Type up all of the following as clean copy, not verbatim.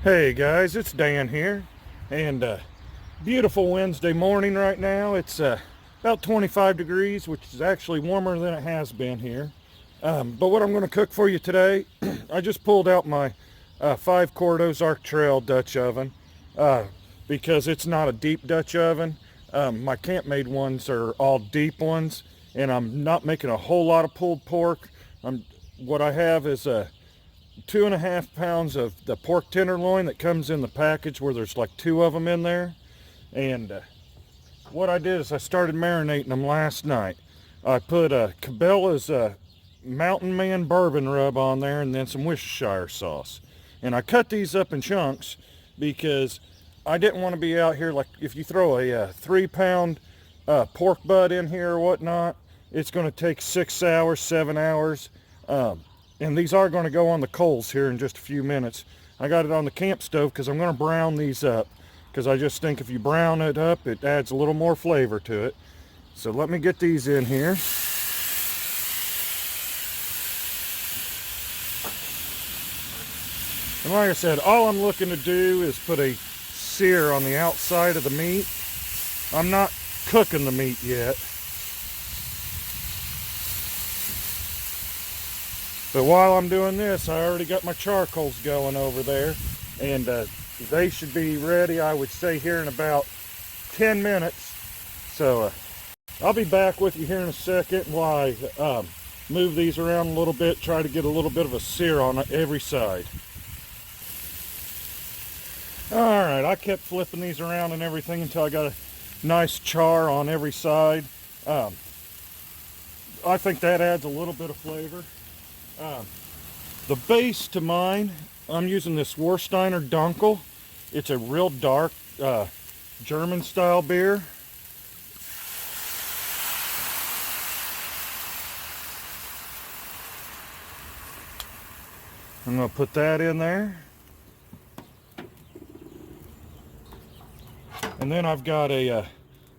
Hey guys, it's Dan here, and beautiful Wednesday morning right now. It's about 25 degrees, which is actually warmer than it has been here. But what I'm going to cook for you today, I just pulled out my 5-quart Ozark Trail Dutch oven because it's not a deep Dutch oven. My Campmaid ones are all deep ones, and I'm not making a whole lot of pulled pork. What I have is a 2.5 pounds of the pork tenderloin that comes in the package where there's like 2 of them in there. And what I did is I started marinating them last night. I put Cabela's Mountain Man bourbon rub on there and then some Worcestershire sauce. And I cut these up in chunks because I didn't want to be out here, like if you throw a 3-pound pork butt in here or whatnot, it's going to take 6 hours, 7 hours. And these are going to go on the coals here in just a few minutes. I got it on the camp stove because I'm going to brown these up, because I just think if you brown it up, it adds a little more flavor to it. So let me get these in here. And like I said, all I'm looking to do is put a sear on the outside of the meat. I'm not cooking the meat yet. But while I'm doing this, I already got my charcoals going over there, and they should be ready, I would say, here in about 10 minutes. So I'll be back with you here in a second while I move these around a little bit, try to get a little bit of a sear on every side. Alright, I kept flipping these around and everything until I got a nice char on every side. I think that adds a little bit of flavor. The base to mine, I'm using this Warsteiner Dunkel. It's a real dark German style beer. I'm going to put that in there. And then I've got a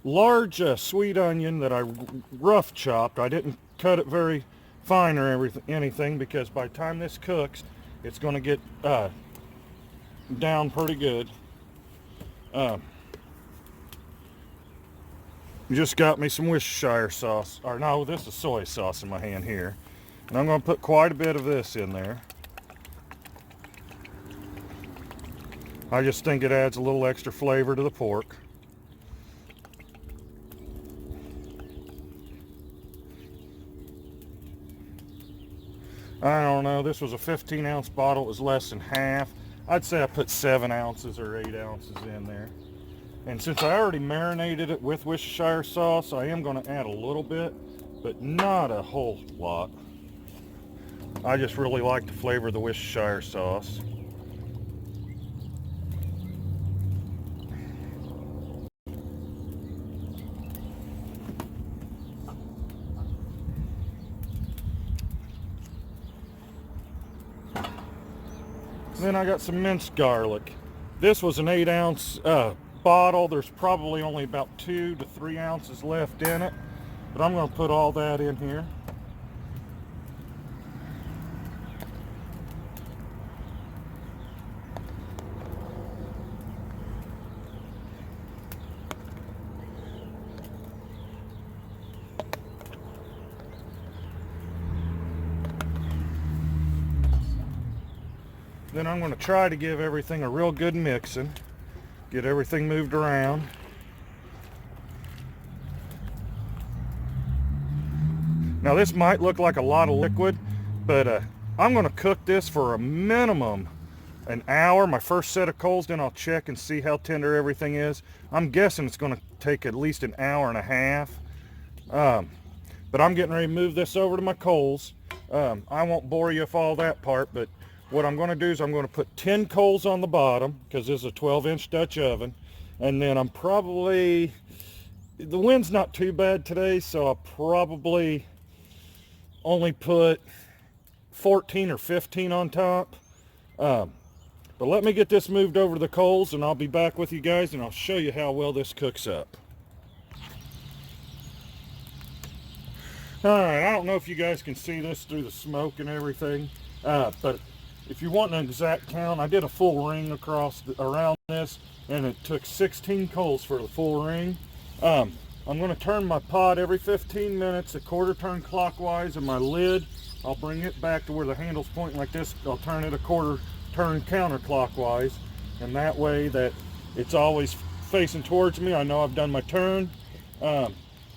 large sweet onion that I rough chopped. I didn't cut it very fine or anything, because by the time this cooks, it's going to get down pretty good. Just got me some Worcestershire sauce, or no, this is soy sauce in my hand here, and I'm going to put quite a bit of this in there. I just think it adds a little extra flavor to the pork. I don't know, this was a 15-ounce bottle. It was less than half. I'd say I put 7 ounces or 8 ounces in there. And since I already marinated it with Worcestershire sauce, I am going to add a little bit, but not a whole lot. I just really like the flavor of the Worcestershire sauce. Then I got some minced garlic. This was an 8-ounce bottle. There's probably only about 2 to 3 ounces left in it, but I'm going to put all that in here. Then I'm going to try to give everything a real good mixing. Get everything moved around. Now this might look like a lot of liquid, but I'm going to cook this for a minimum an hour. My first set of coals, then I'll check and see how tender everything is. I'm guessing it's going to take at least an hour and a half. But I'm getting ready to move this over to my coals. I won't bore you with all that part, but what I'm going to do is I'm going to put 10 coals on the bottom, because this is a 12-inch Dutch oven. And then I'm probably, the wind's not too bad today, so I'll probably only put 14 or 15 on top. But let me get this moved over to the coals, and I'll be back with you guys, and I'll show you how well this cooks up. Alright, I don't know if you guys can see this through the smoke and everything, but if you want an exact count, I did a full ring around this, and it took 16 coals for the full ring. I'm going to turn my pot every 15 minutes, a quarter turn clockwise, and my lid, I'll bring it back to where the handle's pointing like this. I'll turn it a quarter turn counterclockwise, and that way that it's always facing towards me. I know I've done my turn. I'm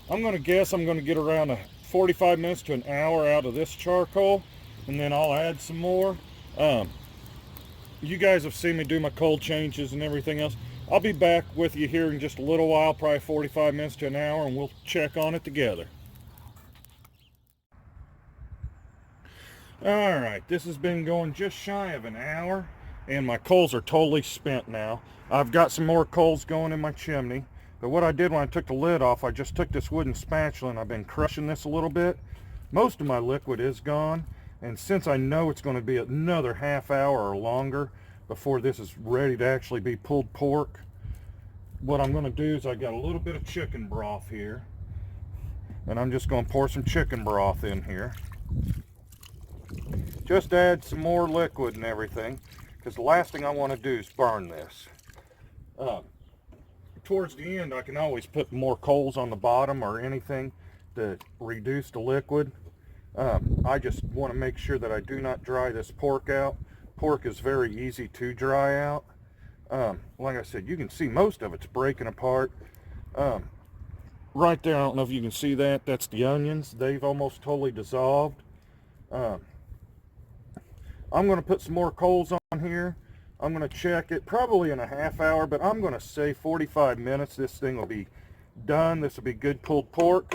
going to guess I'm going to get around 45 minutes to an hour out of this charcoal, and then I'll add some more. You guys have seen me do my cold changes and everything else. I'll be back with you here in just a little while, probably 45 minutes to an hour, and we'll check on it together. Alright, this has been going just shy of an hour, and my coals are totally spent now. I've got some more coals going in my chimney, but what I did when I took the lid off, I just took this wooden spatula and I've been crushing this a little bit. Most of my liquid is gone, and since I know it's going to be another half hour or longer before this is ready to actually be pulled pork, what I'm going to do is I got a little bit of chicken broth here, and I'm just going to pour some chicken broth in here. Just add some more liquid and everything, because the last thing I want to do is burn this. Towards the end, I can always put more coals on the bottom or anything to reduce the liquid. I just want to make sure that I do not dry this pork out. Pork is very easy to dry out. Like I said, you can see most of it's breaking apart. Right there, I don't know if you can see that. That's the onions. They've almost totally dissolved. I'm going to put some more coals on here. I'm going to check it probably in a half hour, but I'm going to say 45 minutes. This thing will be done. This will be good pulled pork.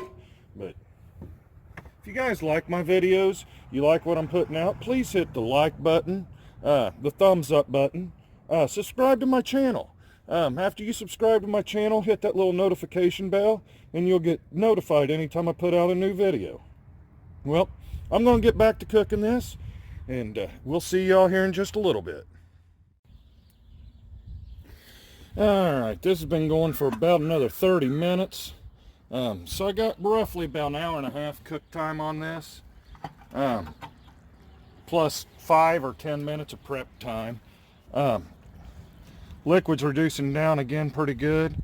But if you guys like my videos, you like what I'm putting out, please hit the like button, the thumbs up button, subscribe to my channel. After you subscribe to my channel, hit that little notification bell, and you'll get notified anytime I put out a new video. Well, I'm going to get back to cooking this, and we'll see y'all here in just a little bit. Alright, this has been going for about another 30 minutes. So I got roughly about an hour and a half cook time on this, plus 5 or 10 minutes of prep time. Liquid's reducing down again pretty good.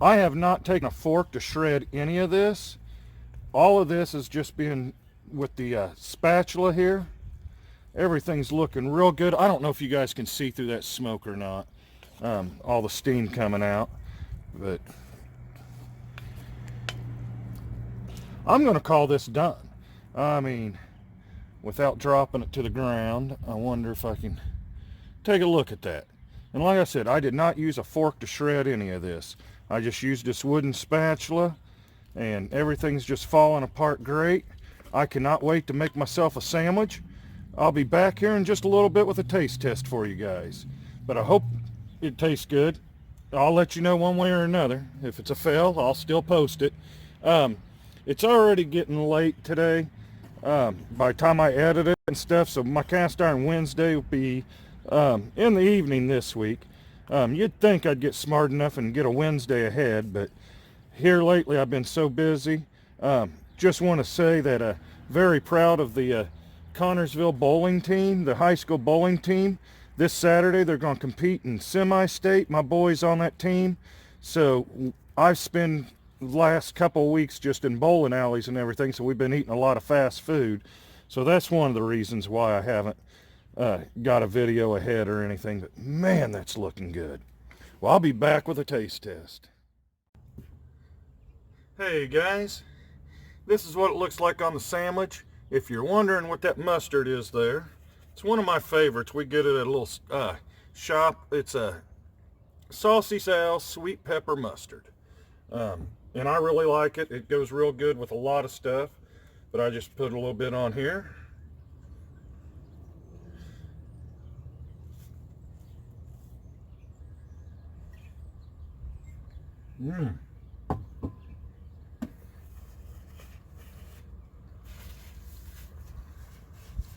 I have not taken a fork to shred any of this. All of this is just being with the spatula here. Everything's looking real good. I don't know if you guys can see through that smoke or not. All the steam coming out, but I'm going to call this done. I mean, without dropping it to the ground, I wonder if I can take a look at that. And like I said, I did not use a fork to shred any of this. I just used this wooden spatula, and everything's just falling apart great. I cannot wait to make myself a sandwich. I'll be back here in just a little bit with a taste test for you guys. But I hope it tastes good. I'll let you know one way or another. If it's a fail, I'll still post it. It's already getting late today by the time I edit it and stuff, so my cast iron Wednesday will be in the evening this week. You'd think I'd get smart enough and get a Wednesday ahead, but here lately I've been so busy. Just want to say that very proud of the Connersville bowling team, the high school bowling team. This Saturday they're going to compete in semi-state. My boys on that team. So I've spent the last couple of weeks just in bowling alleys and everything, so we've been eating a lot of fast food. So that's one of the reasons why I haven't got a video ahead or anything. But man, that's looking good. Well, I'll be back with a taste test. Hey guys, this is what it looks like on the sandwich. If you're wondering what that mustard is there, it's one of my favorites. We get it at a little shop. It's a Saucy Sal sweet pepper mustard. And I really like it. It goes real good with a lot of stuff, but I just put a little bit on here.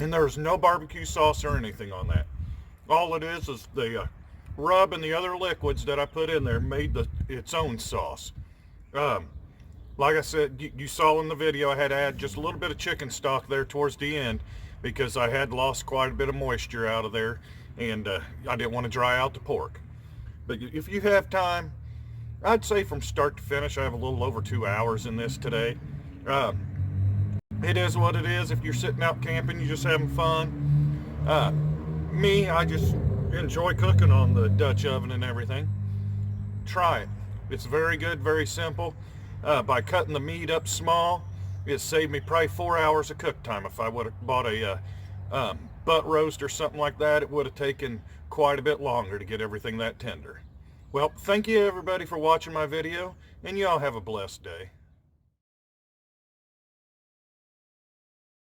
And there's no barbecue sauce or anything on that. All it is the rub and the other liquids that I put in there made its own sauce. Like I said, you saw in the video, I had to add just a little bit of chicken stock there towards the end. because I had lost quite a bit of moisture out of there, and I didn't want to dry out the pork. But if you have time, I'd say from start to finish, I have a little over 2 hours in this today. It is what it is. If you're sitting out camping, you're just having fun. I just enjoy cooking on the Dutch oven and everything. Try it. It's very good, very simple. By cutting the meat up small, it saved me probably 4 hours of cook time. If I would have bought a butt roast or something like that, it would have taken quite a bit longer to get everything that tender. Well, thank you everybody for watching my video, and y'all have a blessed day.